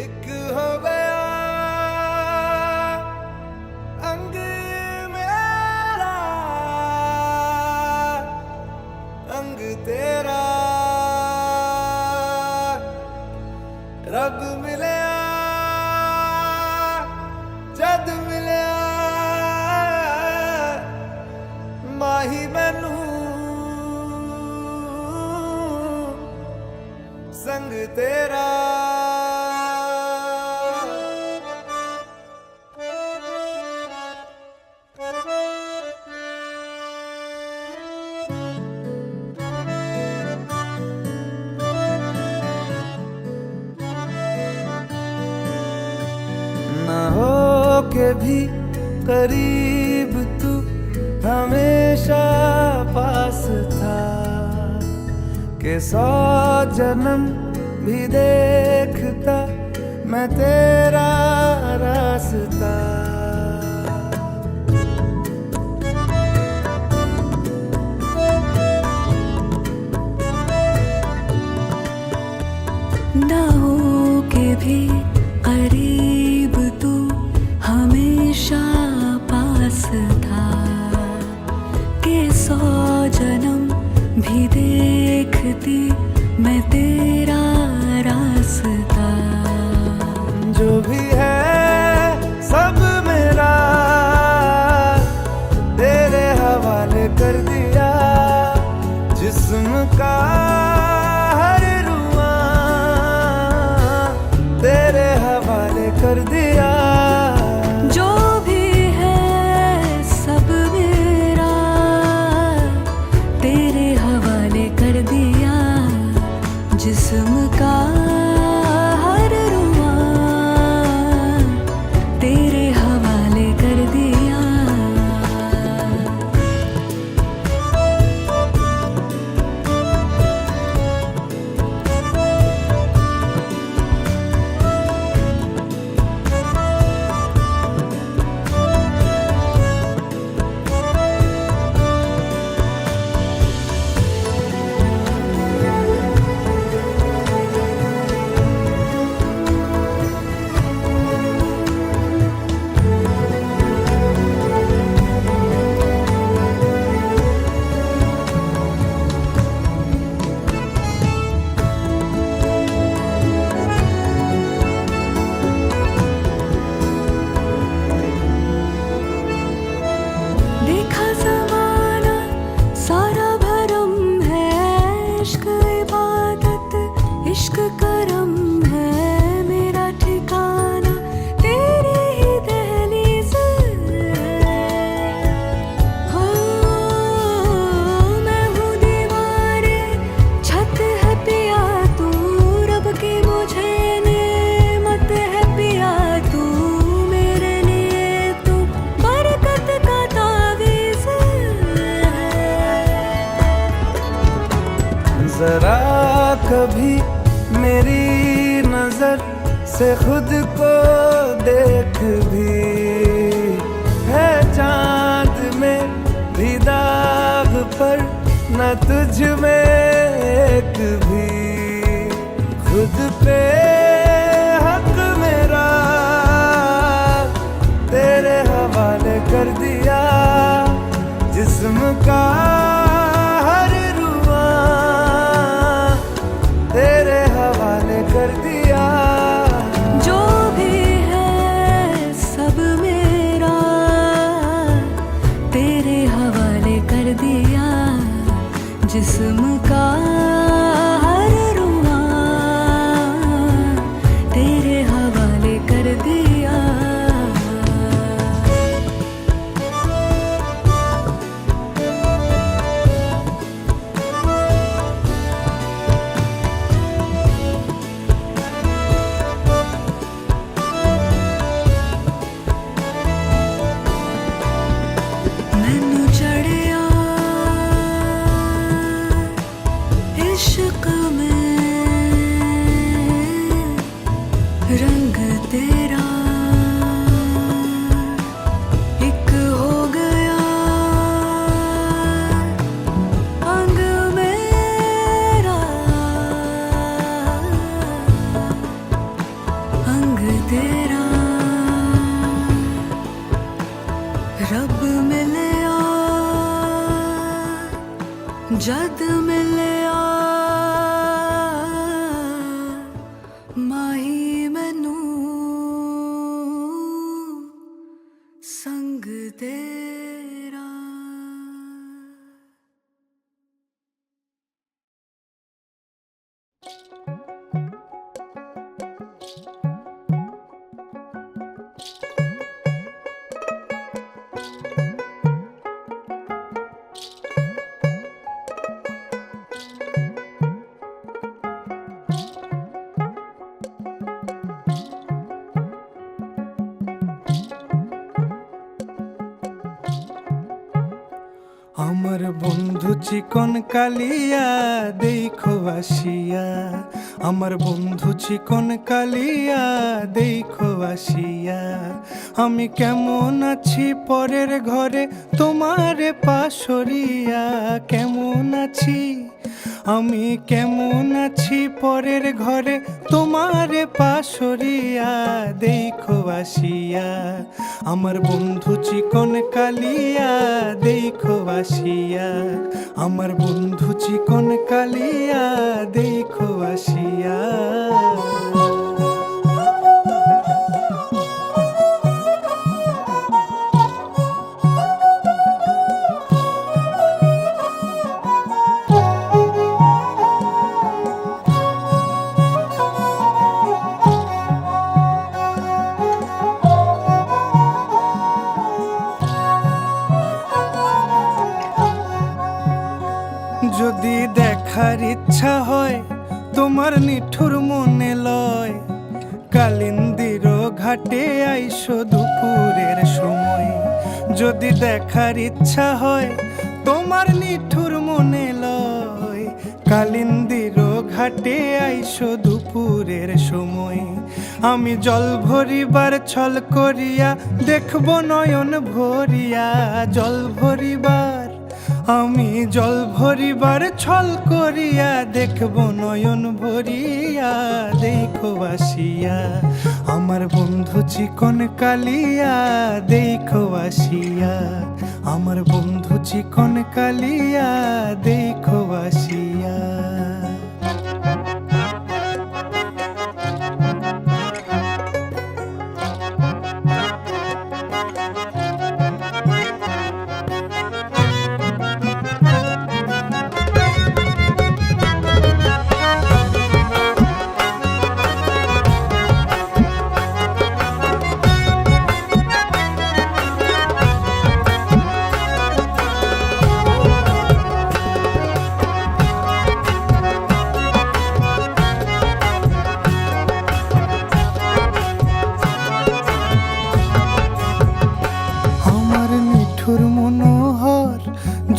एक हो गया अंग मेरा, अंग तेरा। रब मिलया जद मिलया माही मैनू संग तेरा। ना हो के भी करीब तू हमेशा पास था, के 100 जन्म भी देखता मैं तेरा रास्ता। ना हो के भी करीब तू हमेशा पास था, के 100 जन्म भी देखती मैं तेरा रास्ता। जो भी है सब मेरा तेरे हवाले कर दिया, जिस्म का हर रुआ तेरे हवाले कर दिया। जो भी है सब मेरा तेरे हवाले कर दिया, जिस्म का हर रुआ तेरे हवाले कर दिया। देखा ज़माना सारा भरम है, इश्क इबादत इश्क करम है, मेरा ठिकाना तेरी ही दहलीज़ हो। मैं हूँ दीवारे छत है पिया तू, रब की मुझे नेमत है पिया तू, मेरे लिए तू बरकत का तावीज़ है। जरा कभी मेरी नजर से खुद को देख भी, है चांद में भी दाग पर न तुझ में एक भी। खुद पे हक मेरा तेरे हवाले कर दिया, जिस्म का हर रुआ तेरे हवाले कर दिया। जो भी है सब मेरा तेरे हवाले कर दिया, जिस्म का हर रुआ तेरे हवाले कर दिया। तेरा रब मिलया जद मिलया माही मैनू संग तेरा। আমার বন্ধু চিকন কালিয়া দেখো আসিয়া, আমার বন্ধু চিকন কালিয়া দেখো আসিয়া, আমি কেমন আছি পরের ঘরে তোমারে পাশরিয়া, কেমন আছি আমি কেমন আছি পরের ঘরে তোমারে পাশরিয়া দেখো আসিয়া, আমার বন্ধু চিকন কালিয়া দেখো আসিয়া, আমার বন্ধু চিকন কালিয়া দেখো আসিয়া। যদি দেখার ইচ্ছা হয় তোমার নিঠুর মনে লয়, কালিন্দির ঘাটে আইসো দুপুরের সময়, যদি দেখার ইচ্ছা হয় তোমার নিঠুর মনে লয়, কালিন্দির ঘাটে আইসো দুপুরের সময়, আমি জল ভরিবার ছল করিয়া দেখব নয়ন ভরিয়া, জল ভরিবার আমি জল ভরিবার ছল করিয়া দেখব নয়ন ভরিয়া দেখো আসিয়া, আমার বন্ধু চিকন কালিয়া দেখো আসিয়া, আমার বন্ধু চিকন কালিয়া দেখো আসিয়া।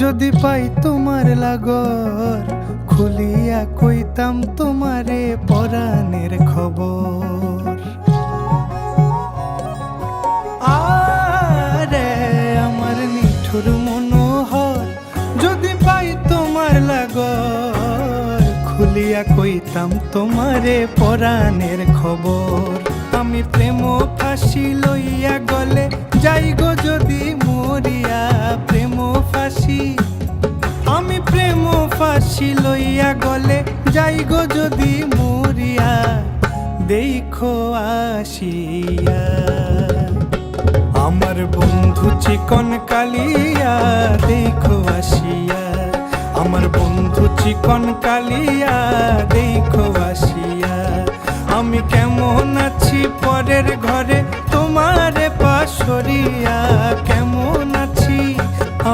যদি পাই তোমার লাগর খুলিয়া কইতাম তোমারে পরাণের খবর, আরে আমার নিঠুর মনোহর যদি পাই তোমার লাগর খুলিয়া কইতাম তোমারে পরাণের খবর, আমি প্রেম ফাঁসি লইয়া গলে যাই গো যদি মরিয়া, প্রেম ফাঁসি আমি প্রেম ফাঁসি লইয়া গলে যাই গো যদি মরিয়া দেখো আসিয়া, আমার বন্ধু চিকন কালিয়া দেখো আসিয়া, আমার বন্ধু চিকন কালিয়া দেখো আসিয়া, আমি কেমন আছি পরের ঘরে তোমারে পাশরিয়া, কেমন আছি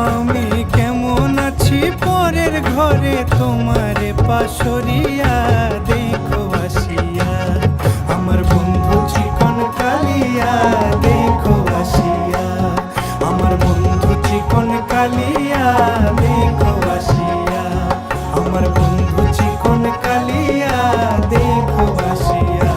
আমি কেমন আছি পরের ঘরে তোমারে পাশরিয়া দেখো আসিয়া, আমার বন্ধু চিকন কালিয়া দেখো আসিয়া, আমার বন্ধু চিকন কালিয়া দেখো আসিয়া, আমার বন্ধু চিকন কালিয়া দেখো আসিয়া।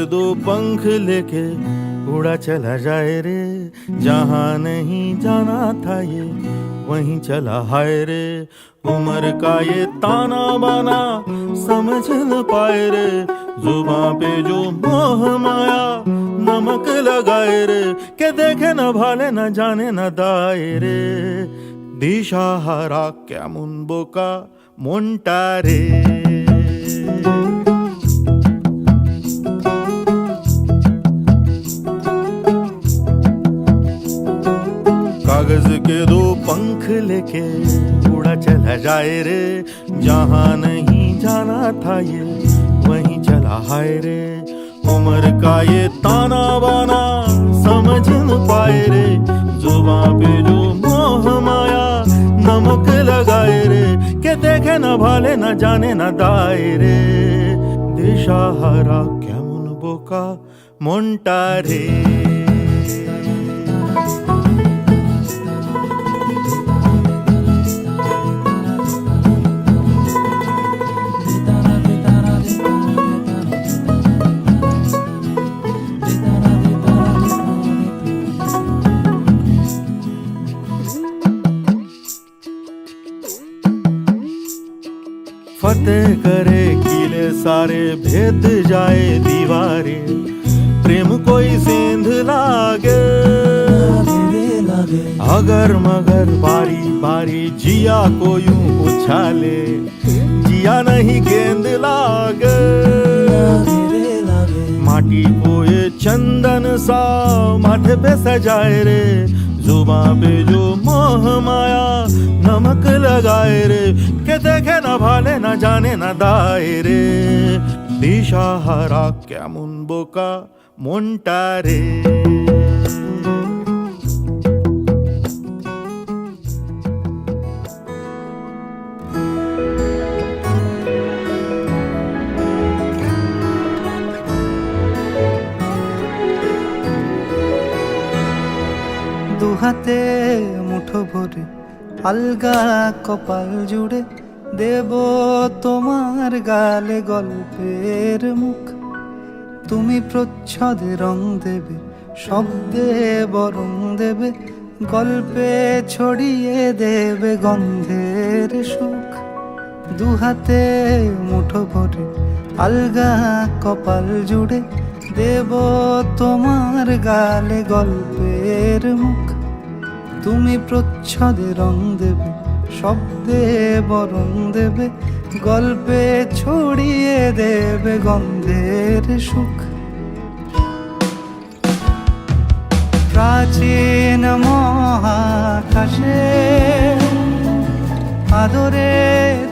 दो पंख लेके उड़ा चला जाए रे, जहाँ नहीं जाना था ये वहीं चला हाय रे। उम्र का ये ताना बाना समझ न पाए रे, जुबां पे जो मोह माया नमक लगाए रे, के देखे न भाले न जाने न दाए रे। দিশাহারা কেমন বোকা মনটা রে। कागज के दो पंख लेके उड़ा चला जाए रे, जहाँ नहीं जाना था ये वहीं चला हाय रे। उम्र का ये ताना बाना समझ न पाए रे, जुबां पे जो मोह माया नमक लगाए रे, के देखे न भाले न जाने न दाए रे। দিশাহারা কেমন বোকা মনটা রে। फतेह करे किले सारे, भेद जाए दीवारें, प्रेम कोई सेंध लागे अगर मगर बारी बारी जिया को यूं उछाले, जिया नहीं गेंद लागे। माटी को ये चंदन सा माथे पे सजाए रे, जुबां पे जो मोह माया नमक लगाए रे, के देखे न भाले न जाने न दाए रे। দিশাহারা কেমন বোকা মনটা রে। দুহাতে মুঠো ভরে আলগা কপাল জুড়ে দেব তোমার গালে গল্পের মুখ। তুমি প্রচ্ছদে রং দেবে, শব্দে বরং দেবে, গল্পে ছড়িয়ে দেবে গন্ধের সুখ। দুহাতে মুঠো ভরে আলগা কপাল জুড়ে দেব তোমার গালে গল্পের মুখ। তুমি প্রচ্ছদে রং দেবে, শব্দে বরং দেবে, গল্পে ছড়িয়ে দেবে গন্ধের সুখ। প্রাচীন মহাকাশে আদরে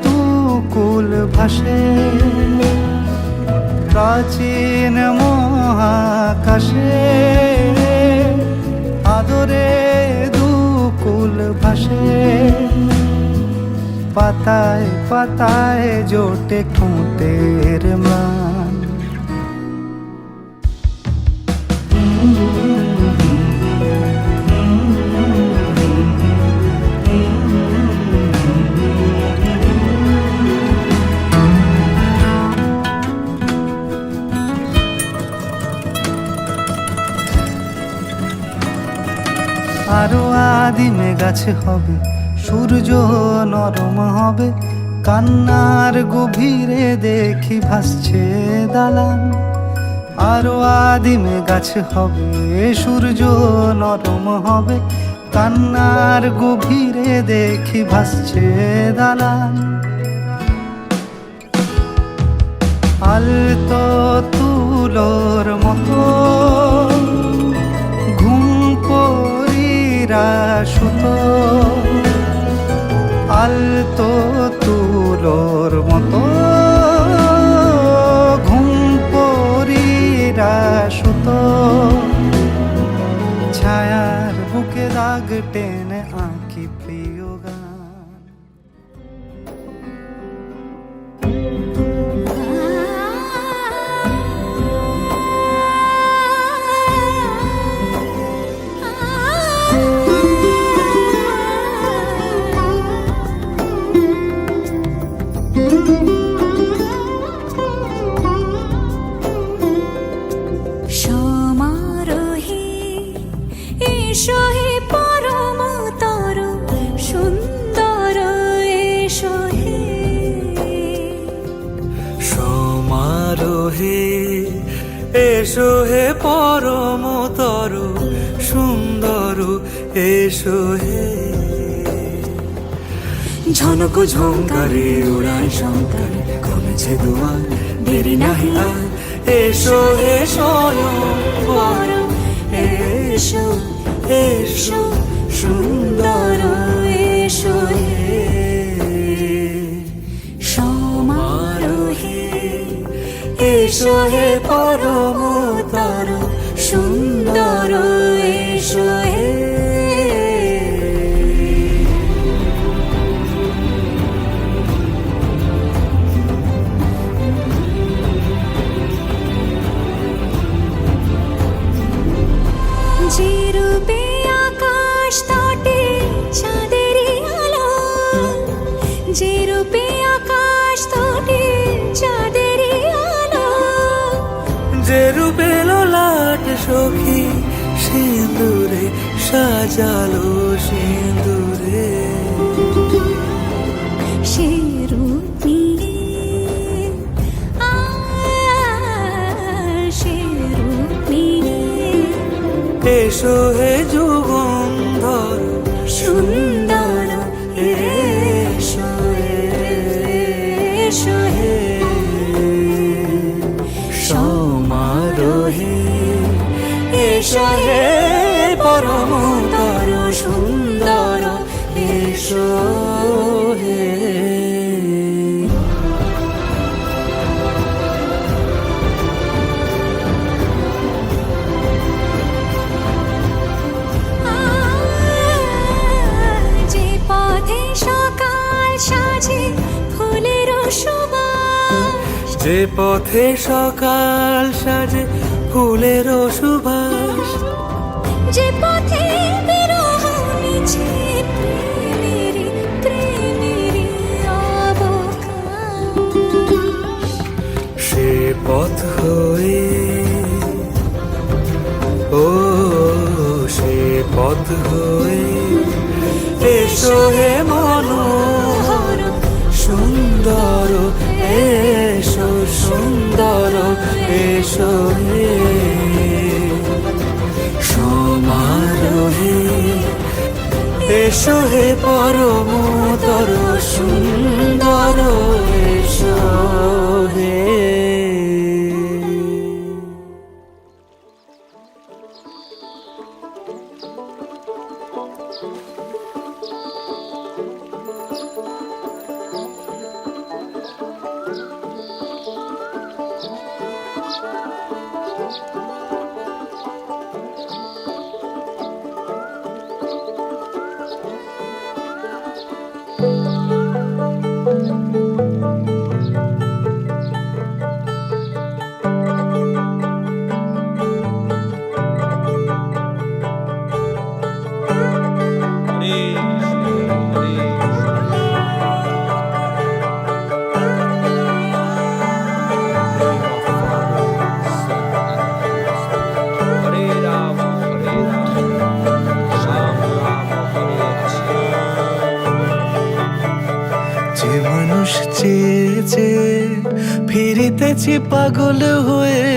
দুকুল ভাসে, প্রাচীন মহাকাশে আদরে দুকুল ভাসে। পাতায় পাতায় জোটে ঠোঁটের ম্লান, আরো আদিমে গাছে হবে, সূর্য নরম হবে, কান্নার গভীরে দেখি ভাসছে দালান। আরো আদিমে গাছে হবে, সূর্য নরম হবে, কান্নার গভীরে দেখি ভাসছে দালান। আলতো তুলোর মতো ঘুম পরীরা সুতো, আলতো তুলোর মতো ঘুম পরীরা সুতো। ছায়ার বুকে দাগ টেনে আঁকি প্রিয় গান। এসো হে পরমতর সুন্দর এসো হে ঝনক ঝঙ্কারে উড়ায় শঙ্কারে কমেছে দুয়ার দেরি নাহি আর এসো হে স্বয়ং বড় এসো এসো সুন্দর এসো হে সমারোহে এসো হে পরমতর সুন্দর এসো হে যে রূপে আকাশ তটে চাঁদেরই আলো যে রূপে আকাশ তটে চাঁদেরই আলো যে রূপে ললাট সখী সিঁদুরে সাজালো সিঁদুরে সে রূপ নিয়ে সে রূপ নিয়ে এসো হে যুগন্ধর সুন্দর এসো এসো হে সমারোহে এসো হে পরমতর সুন্দর এসো হে যে পথে সকাল সাজে ফুলের সুবাস যে পথে সকাল সাজে ফুলের সুবাস যে পথে বিরহ মিছে প্রেমেরই প্রেমেরই অবকাশ সে পথ হয়ে ও সে পথ হয়ে এসো হে মনোহর সুন্দর এসো সুন্দর এসো হে সমারোহে এসো হে পরমতর সুন্দর এসো হে যে মানুষ চেয়েছে ফিরিতেছি পাগল হয়ে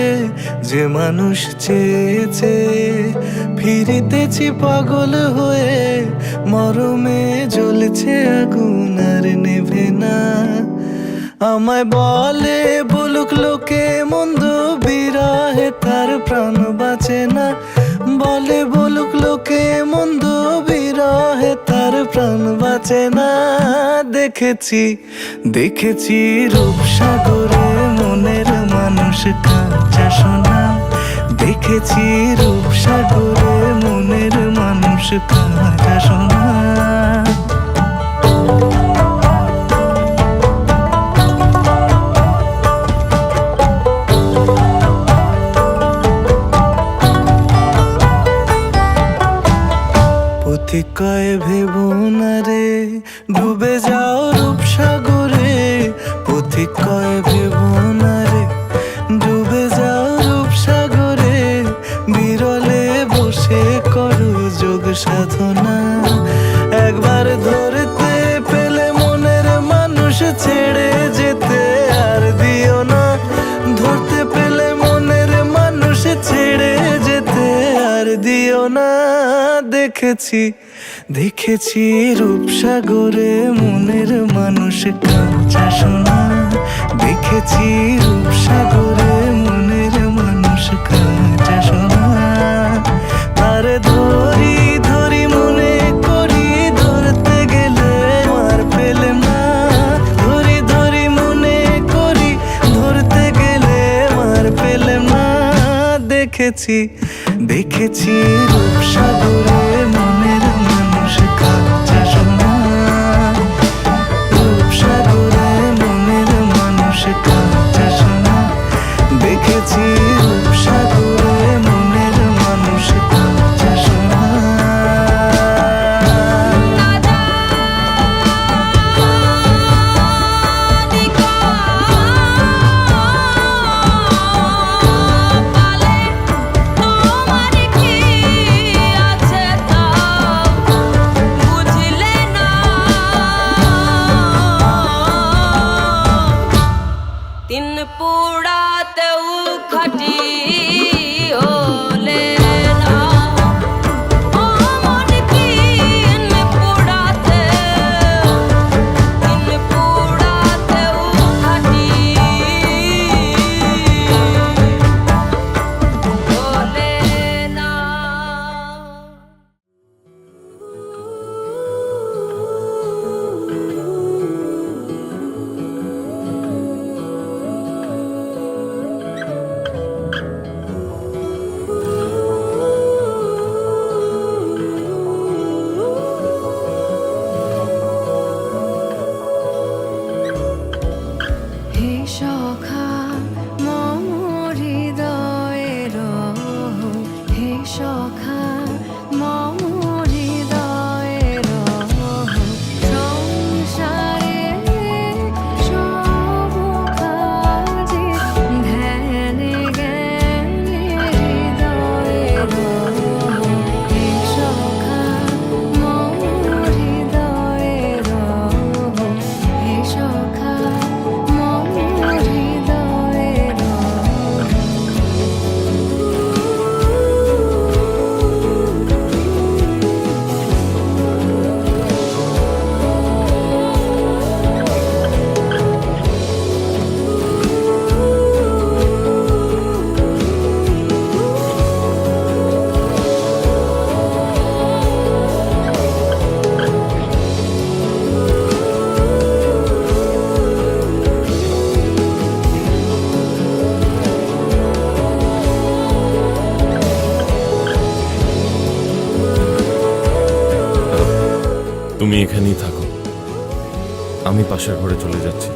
যে মানুষ চেয়েছে ফিরিতেছি পাগল হয়ে মরমে জ্বলছে আগুন আর নেভে না আমায় বলে বলুক লোকে মন্দ বিরহে তার প্রাণ বাঁচে না বলে বলুক লোকে মন্দ বিরহে তার প্রাণ বাঁচে না দেখেছি দেখেছি রূপসাগরে মনের মানুষ কাঁচা সোনা দেখেছি রূপসাগরে মনের মানুষ কাঁচা সোনা কয় ভেবো না রে ডুবে যাও রূপসাগরে পথিক কয় ভেবো না রে ডুবে যাও রূপসাগরে বিরলে বসে করো যোগ সাধনা একবার ধরতে পেলে মনের মানুষ ছেড়ে যেতে আর দিও না ধরতে পেলে মনের মানুষ না দেখেছি দেখেছি রূপসাগরে মনের মানুষ কাঁচা সোনা দেখেছি রূপসাগরে মনের মানুষ কাঁচা সোনা তারে ধরি ধরি মনে করি ধরতে গেলে আর পেলে না ধরি ধরি মনে করি ধরতে গেলে আর পেলে না দেখেছি দেখেছি রূপসাগরে মনের মানুষ কাঁচা সোনা রূপসাগরে মনের মানুষ কাঁচা সোনা দেখেছি রূপসাগরে মনের মানুষ কাঁচা সোনা তিন পুড়াতেও খাটি হলে না মন তিন পুড়াতেও খাটি হলে না হে সখা মম হৃদয়ের হে সখা মম হৃদয়ের সংসারে সব কাজে ধ্যানে জ্ঞানে হৃদয়ের হে সখা মম হৃদয়ের হে সখা মম হৃদয়ের তুমি এখানেই থাকো, আমি পাশের ঘরে চলে যাচ্ছি।